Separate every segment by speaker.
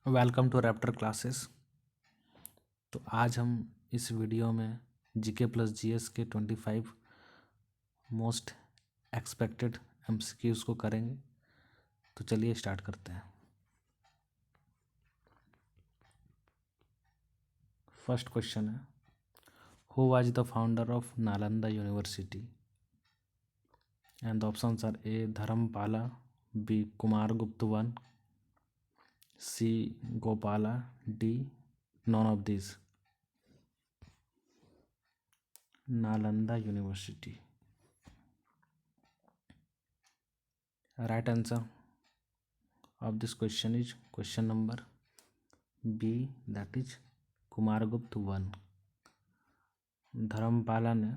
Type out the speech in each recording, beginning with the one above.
Speaker 1: Welcome to Raptor classes. तो आज हम इस वीडियो में जीके प्लस जीएस के 25 मोस्ट एक्सपेक्टेड एमसीक्यूज़ को करेंगे। तो चलिए स्टार्ट करते हैं। फर्स्ट क्वेश्चन है, who was the founder of Nalanda university? And the options are A Dharmapala, B Kumaragupta one, C Gopala, D none of this. Nalanda university. Right answer of this question is question number B, that is Kumaragupta one. Dharmapala ने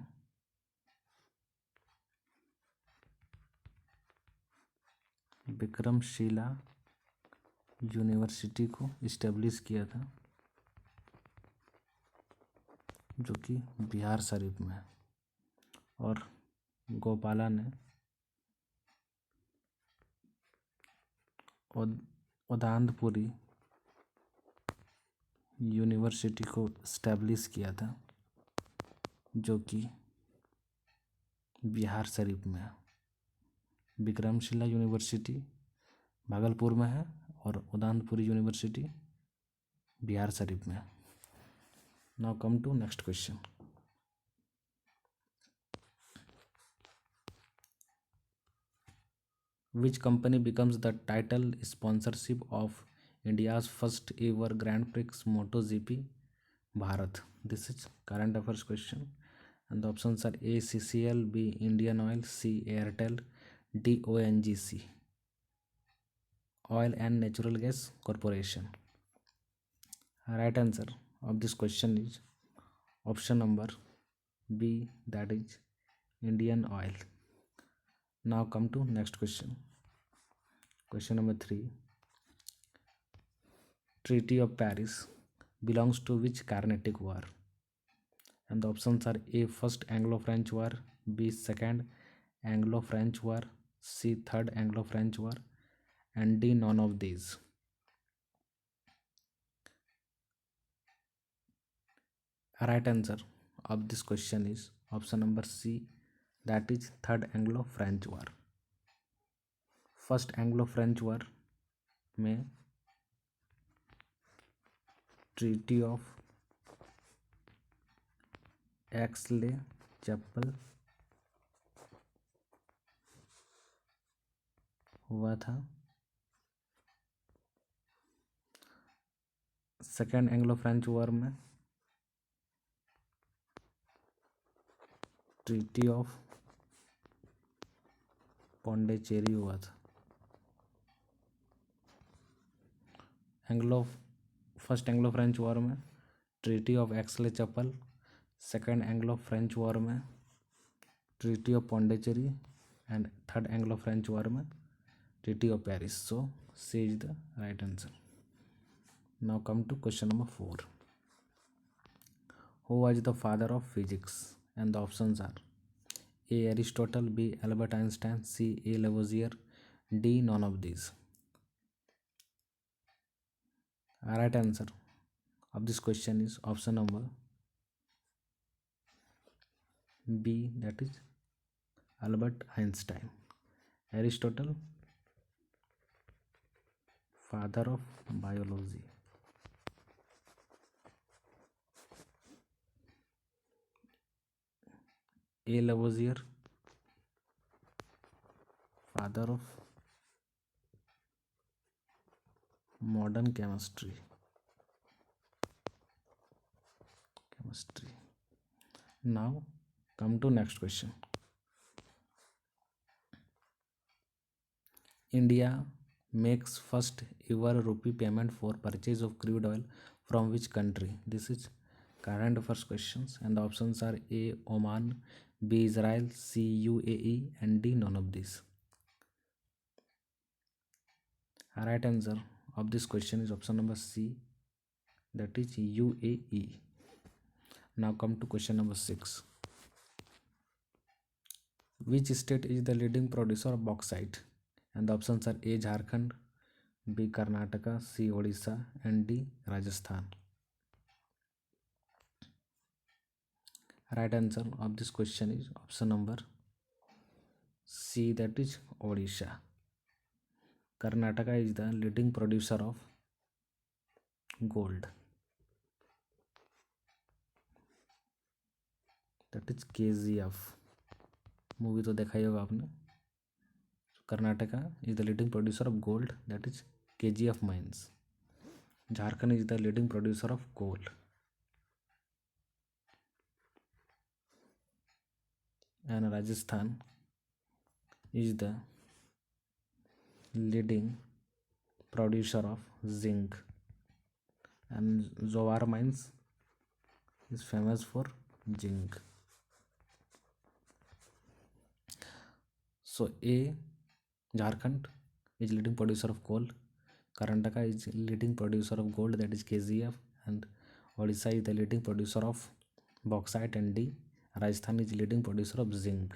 Speaker 1: Vikramashila university को establish किया था, जो कि बिहार शरीफ में है, और गोपाला ने उदांतपुरी यूनिवर्सिटी को इस्टेब्लिश किया था, जो कि बिहार शरीफ में है। विक्रमशिला यूनिवर्सिटी भागलपुर में है और उदांतपुरी यूनिवर्सिटी बिहार शरीफ में है। Now come to next question. Which company becomes the title sponsorship of India's first ever Grand Prix MotoGP Bharat? This is current affairs question, and the options are A CCL, B Indian Oil, C Airtel, D ONGC, Oil and Natural Gas Corporation. Right answer of this question is option number B, that is Indian Oil. Now come to next question. Question number 3. Treaty of Paris belongs to which Carnatic War? And the options are A First Anglo-French War, B Second Anglo-French War, C Third Anglo-French War, and D none of these. Right answer of this question is option number C, that is Third Anglo-French War. First Anglo French war में treaty of Aix-la Chapelle हुआ था। Second Anglo French war में treaty of Pondicherry हुआ था। First Anglo French war में treaty of Aix-la Chapelle, second Anglo French war में treaty of Pondicherry, and third Anglo French war में treaty of Paris. So C is the right answer. Now come to question number 4. Who was the father of physics? And the options are A Aristotle, B Albert Einstein, C A Lavoisier, D none of these. Right answer of this question is option number B, that is Albert Einstein. Aristotle, father of biology. A Lavoisier, father of modern chemistry. Now come to next question. India makes first ever rupee payment for purchase of crude oil from which country? This is current first questions, and the options are A Oman, B Israel, C UAE, and D none of these. Right answer of this question is option number C, that is UAE. Now come to question number 6. Which state is the leading producer of bauxite? And the options are A Jharkhand, B. Karnataka, C. Odisha, and D. Rajasthan. Right answer of this question is option number C, that is Odisha. Karnataka is the leading producer of gold, that is KGF. Movie तो देखा ही होगा आपने. Karnataka is the leading producer of gold, that is KGF mines. Jharkhand is the leading producer of coal. And Rajasthan is the leading producer of zinc. And Zawar mines is famous for zinc. So A, Jharkhand is leading producer of coal. Karnataka is leading producer of gold, that is KGF, and Odisha is the leading producer of bauxite, and D, Rajasthan is leading producer of zinc.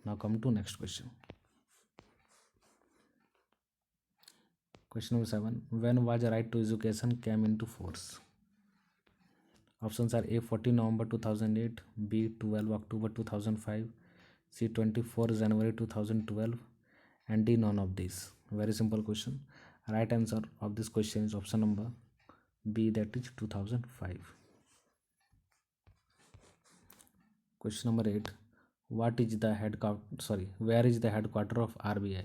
Speaker 1: Now come to next question. Question number 7. When was right to education came into force? Options are A. 14 November 2008, B. 12 October 2005, C. 24 January 2012, and D. None of these. Very simple question. Right answer of this question is option number B, that is 2005. Question number 8. Where is the headquarter of RBI?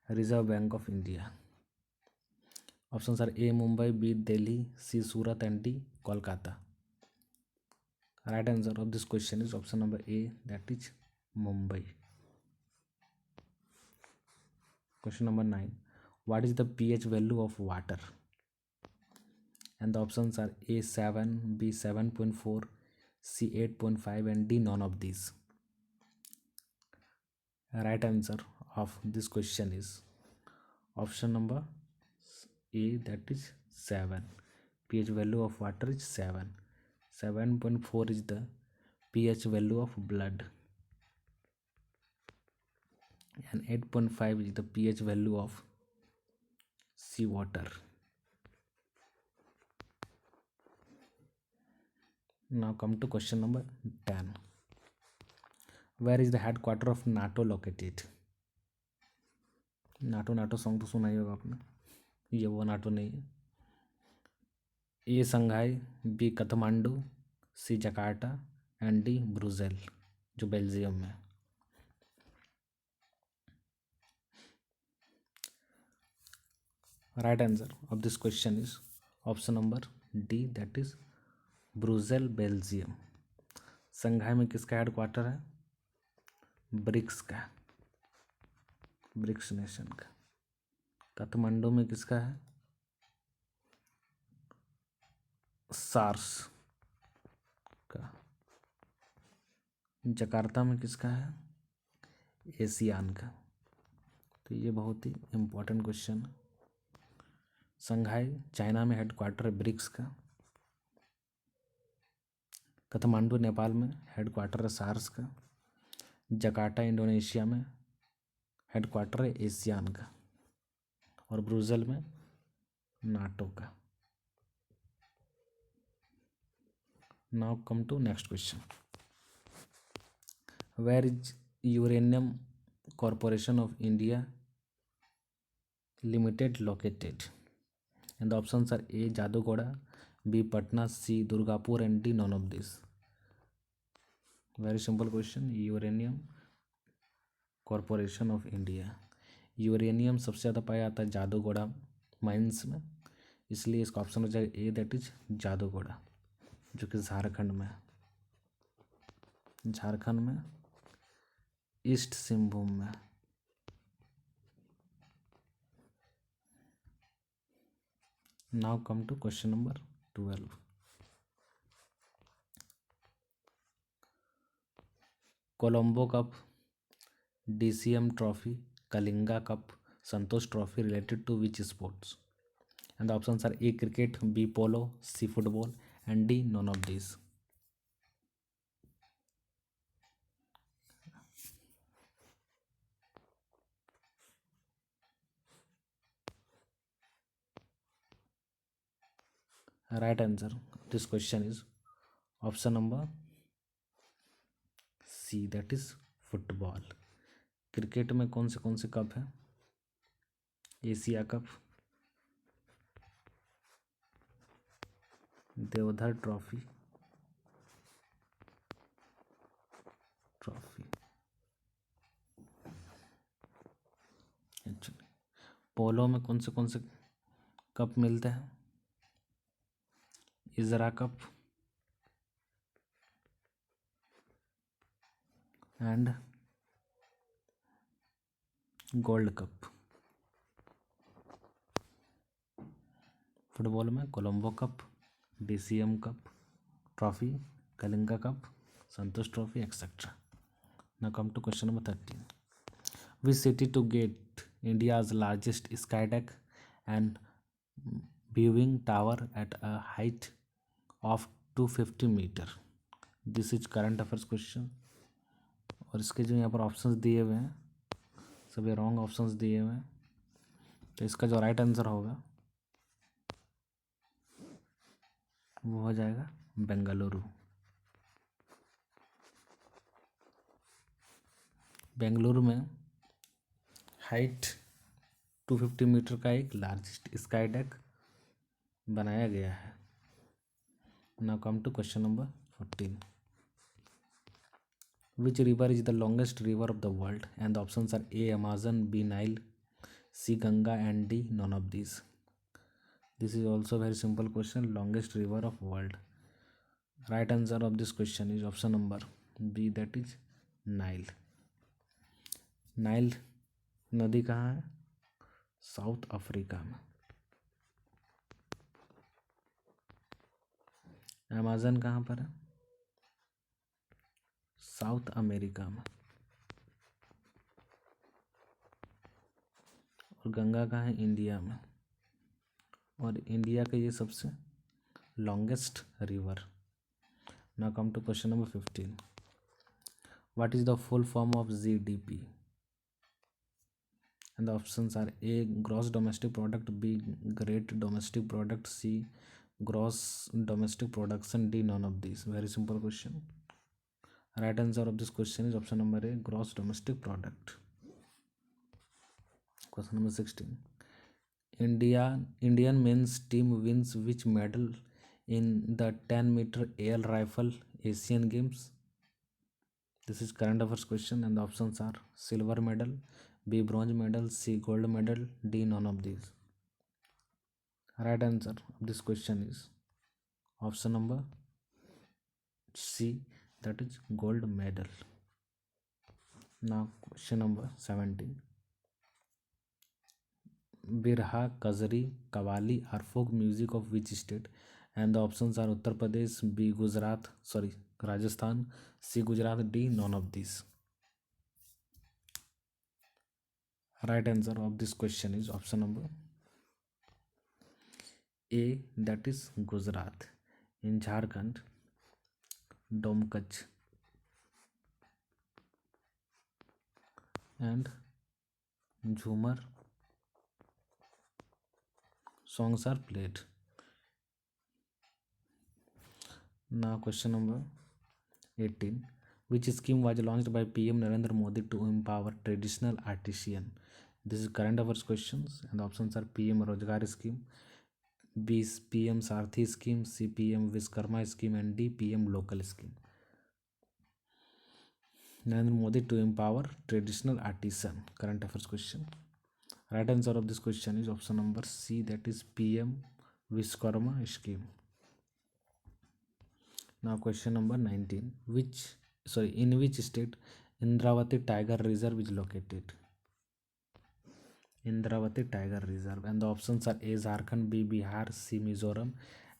Speaker 1: Reserve Bank of India. Options are A. Mumbai, B. Delhi, C. Surat, and D. Kolkata. Right answer of this question is option number A, that is Mumbai. Question number 9. What is the pH value of water? And the options are A 7, B 7.4, C 8.5, and D none of these. Right answer of this question is option number A, that is 7. pH value of water is 7. 7.4 is the pH value of blood, and 8.5 is the pH value of seawater. Now come to question number 10. Where is the headquarter of NATO located? NATO song तो सुना ही होगा आपने. ये वो NATO नहीं है. A Shanghai, B Kathmandu, C Jakarta, and D Brussels, जो Belgium में. Right answer of this question is option number D, that is Brussels, Belgium. Shanghai में किसका हेडक्वार्टर है? ब्रिक्स का, ब्रिक्स नेशन का. काठमांडू में किसका है? सार्स का. जकार्ता में किसका है? एशियान का. तो ये बहुत ही इम्पोर्टेंट क्वेश्चन है. संघाई चाइना में हेडक्वार्टर है ब्रिक्स का. काठमांडू नेपाल में हेडक्वार्टर है सार्स का. जकार्ता इंडोनेशिया में हेडक्वार्टर है एशियान का. और ब्रुसेल में नाटो का. Now come to next question. Where is uranium corporation of India limited located? And the options are A Jaduguda, B Patna, C Durgapur, and D none of this. Very simple question. Uranium corporation of India. Uranium सबसे ज़्यादा पाया जाता है Jaduguda mines में, इसलिए इसका option हो जाएगा ए, दैट इज जादूगोड़ा, जो कि झारखंड में है. झारखंड में ईस्ट सिंहभूम में. Now come to question number 12. Colombo cup, DCM trophy, Kalinga cup, Santosh trophy related to which sports? And the options are A cricket, B polo, C football, and D none of this. Right answer this question is option number C, that is football. Cricket में कौन से cup हैं? Asia cup, Deodhar trophy, actually polo में कौन से cup मिलते हैं? Ezra cup and gold cup. Football में Colombo cup, DCM cup trophy, Kalinga cup, Santosh trophy etcetera. Now come to question number 13. Which city to get India's largest skydeck and viewing tower at a height of 250 meter? This is current affairs question. और इसके जो यहाँ पर options दिए हुए हैं सभी wrong options दिए हुए हैं, तो इसका जो राइट आंसर होगा वो हो जाएगा बेंगलुरु। बेंगलुरु में हाइट 250 मीटर का एक लार्जेस्ट स्काई डेक बनाया गया है। Now come to question number 14. Which river is the longest river of the world? And the options are A. Amazon, B. Nile, C. Ganga, and D. None of these. This is also a very simple question. Longest river of world. Right answer of this question is option number B, that is Nile. Nile नदी कहाँ है? South Africa में। Amazon कहाँ पर है? South America में। और गंगा कहाँ है? इंडिया में। और इंडिया का ये सबसे longest river. Now come to question number 15. What is the full form of GDP? And the options are A. gross domestic product, B. great domestic product, C. gross domestic production, D. none of these. Very simple question. Right answer of this question is option number A, gross domestic product. Question number 16. Indian men's team wins which medal in the 10-meter air rifle Asian Games? This is current affairs question and the options are silver medal, B. bronze medal, C. gold medal, D. none of these. Right answer of this question is option number C, that is gold medal. Now question number 17. Birha, Kazari, Qawwali are folk music of which state? And the options are Uttar Pradesh, B. Rajasthan, C. Gujarat, D. none of these. Right answer of this question is option number A, that is Gujarat. In Jharkhand, Domkach and Jhumar songs are played. Now question number 18. Which scheme was launched by PM Narendra Modi to empower traditional artisan? This is current affairs questions and the options are PM Rozgar scheme, B. PM Sarthi scheme, C. PM Vishkarma scheme, and D. PM local scheme. Narendra Modi to empower traditional artisan. Current affairs question. Right answer of this question is option number C, that is PM Vishkarma scheme. Now question number 19. In which state Indravati Tiger Reserve is located? Indravati Tiger Reserve, and the options are A. Jharkhand, B. Bihar, C. Mizoram,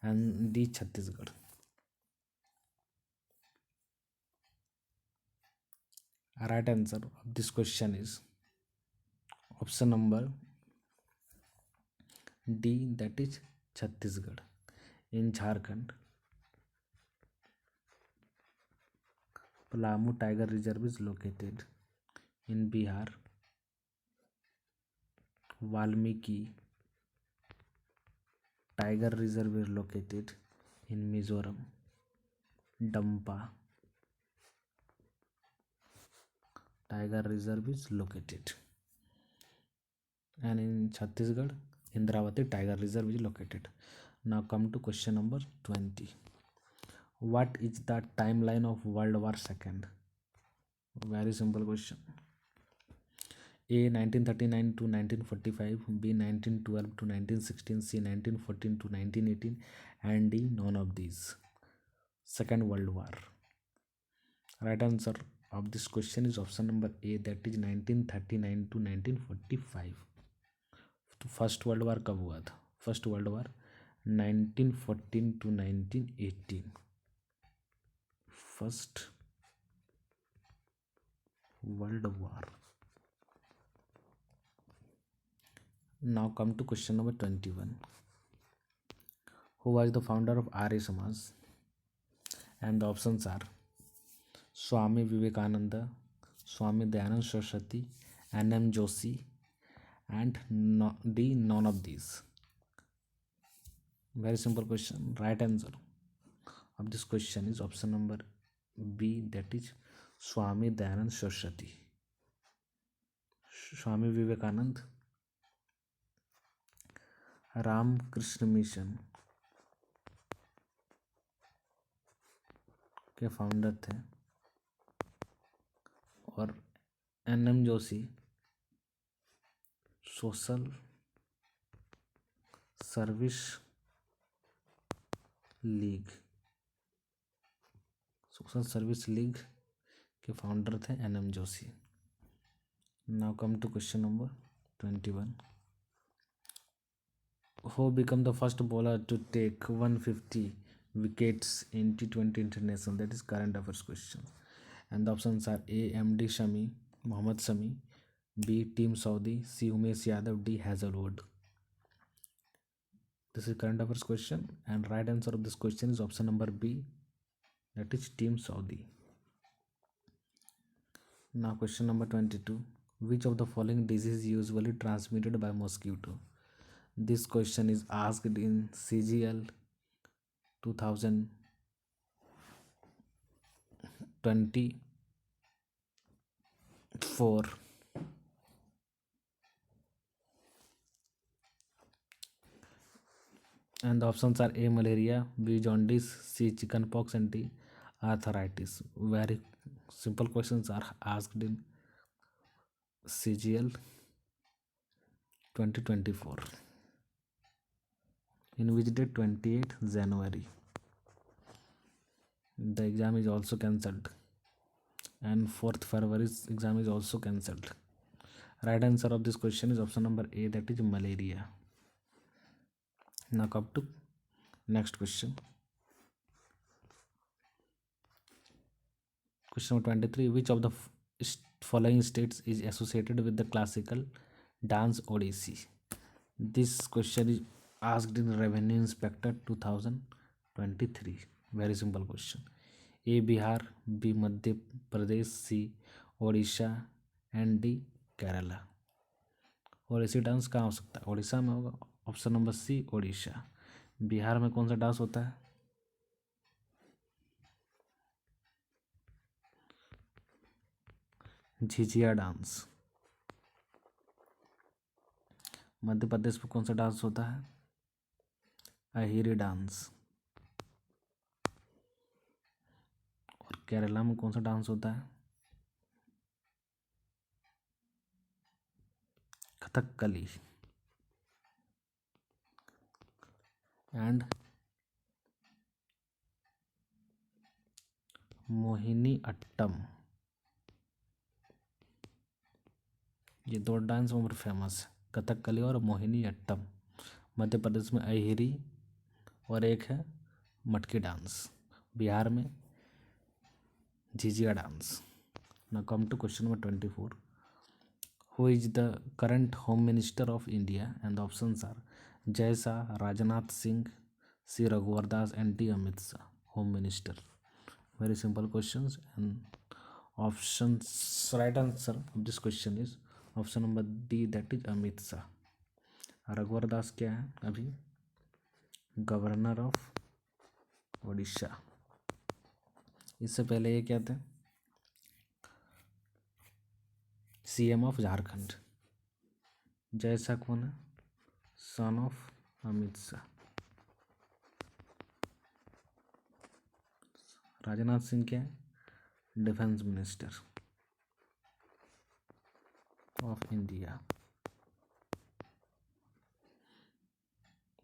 Speaker 1: and D. Chhattisgarh. Right answer of this question is option number D, that is Chhattisgarh. In Jharkhand, Palamu Tiger Reserve is located. In Bihar, Valmiki tiger reserve is located in Mizoram? Dampa tiger reserve is located. And in Chhattisgarh, Indravati tiger reserve is located. Now come to question number 20. What is the timeline of World War II? Very simple question. A 1939 to 1945, B 1912 to 1916, C 1914 to 1918, and D none of these. Second World War. Right answer of this question is option number A, that is 1939 to 1945. तो first world वार कब हुआ था? First world war 1914 to 1918. First world war. Now come to question number 21. Who was the founder of Arya Samaj? And the options are Swami Vivekananda, Swami Dayanand Saraswati, N.M. Joshi, and D none of these. Very simple question. Right answer of this question is option number B, that is Swami Dayanand Saraswati. Swami Vivekanand Ramakrishna mission के founder थे और N M. Joshi social service league के founder थे N M. Joshi. Now come to question number 21. Who became the first bowler to take 150 wickets in T20 International? That is current affairs question. And the options are A. M.D. Shami, Mohammad Shami, B. Team Saudi, C. Umesh Yadav, D. Hazelwood. This is current affairs question, and right answer of this question is option number B, that is Team Saudi. Now question number 22. Which of the following disease is usually transmitted by mosquito? This question is asked in CGL 2024. And the options are A. Malaria, B. Jaundice, C. Chickenpox, and D. Arthritis. Very simple questions are asked in CGL 2024. In which date? 28th January. The exam is also cancelled, and 4th February's exam is also cancelled. Right answer of this question is option number A, that is malaria. Now come to next question. Question number 23. Which of the following states is associated with the classical dance Odissi? This question is asked in Revenue Inspector 2023. Very simple question. A. Bihar, B. Madhya Pradesh, C. Odisha, and D. Kerala. Odissi dance कहाँ हो सकता है? ओडिशा में होगा. Option number C Odisha. Bihar में कौन सा dance होता है? झिझिया डांस. मध्य प्रदेश में कौन सा डांस होता है? अहिरी डांस. और केरला में कौन सा डांस होता है? कथकली. एंड मोहिनी अट्टम. ये दो डांस और फेमस है, कथकली और मोहिनी अट्टम. मध्य प्रदेश में अहिरी और एक है मटकी डांस. बिहार में Jhijhiya dance. Now come to question number 24. Who is the current Home Minister of India? And the options are Jai Shah, Rajnath Singh, C. Raghuvar Das, and D. Amit Shah. Home Minister. Very simple questions, and options right answer of this question is option number D, that is Amit Shah. Raghuvar Das क्या है? अभी governor of Orissa. इससे पहले ये क्या थे? CM of Jharkhand. Jai Shah कौन है? Son of Amit Shah. राजनाथ सिंह क्या है? Defence minister of India.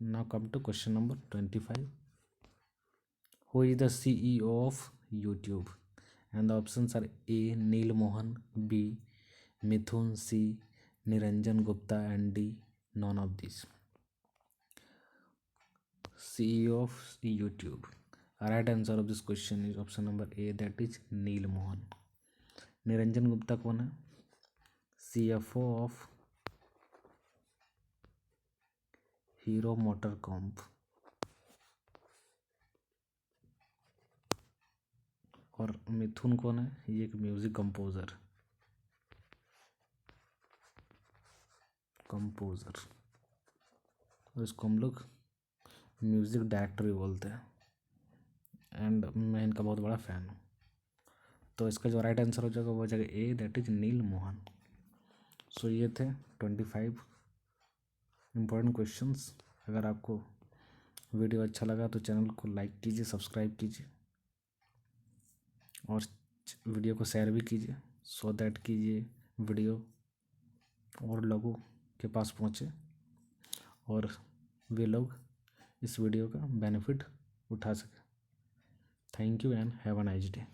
Speaker 1: Now come to question number 25. Who is the CEO of YouTube? And the options are A. Neil Mohan, B. Mithun, C. Niranjan Gupta, and D. None of these. CEO of YouTube. Right answer of this question is option number A, that is Neil Mohan. Niranjan Gupta कौन है? CFO of hero motor कॉम्प। और मिथुन कौन है? ये एक music composer और इसको हम लोग म्यूजिक डायरेक्टर भी बोलते हैं। एंड मैं इनका बहुत बड़ा फ़ैन हूँ। तो इसका जो राइट आंसर हो जाएगा वो हो जाएगा ए, दैट इज नील मोहन। सो ये थे 25 इम्पोर्टेंट क्वेश्चंस। अगर आपको वीडियो अच्छा लगा तो चैनल को लाइक कीजिए, सब्सक्राइब कीजिए और वीडियो को शेयर भी कीजिए, सो दैट कि ये वीडियो और लोगों के पास पहुँचे और वे लोग इस वीडियो का बेनिफिट उठा सकें। Thank you and have a nice day.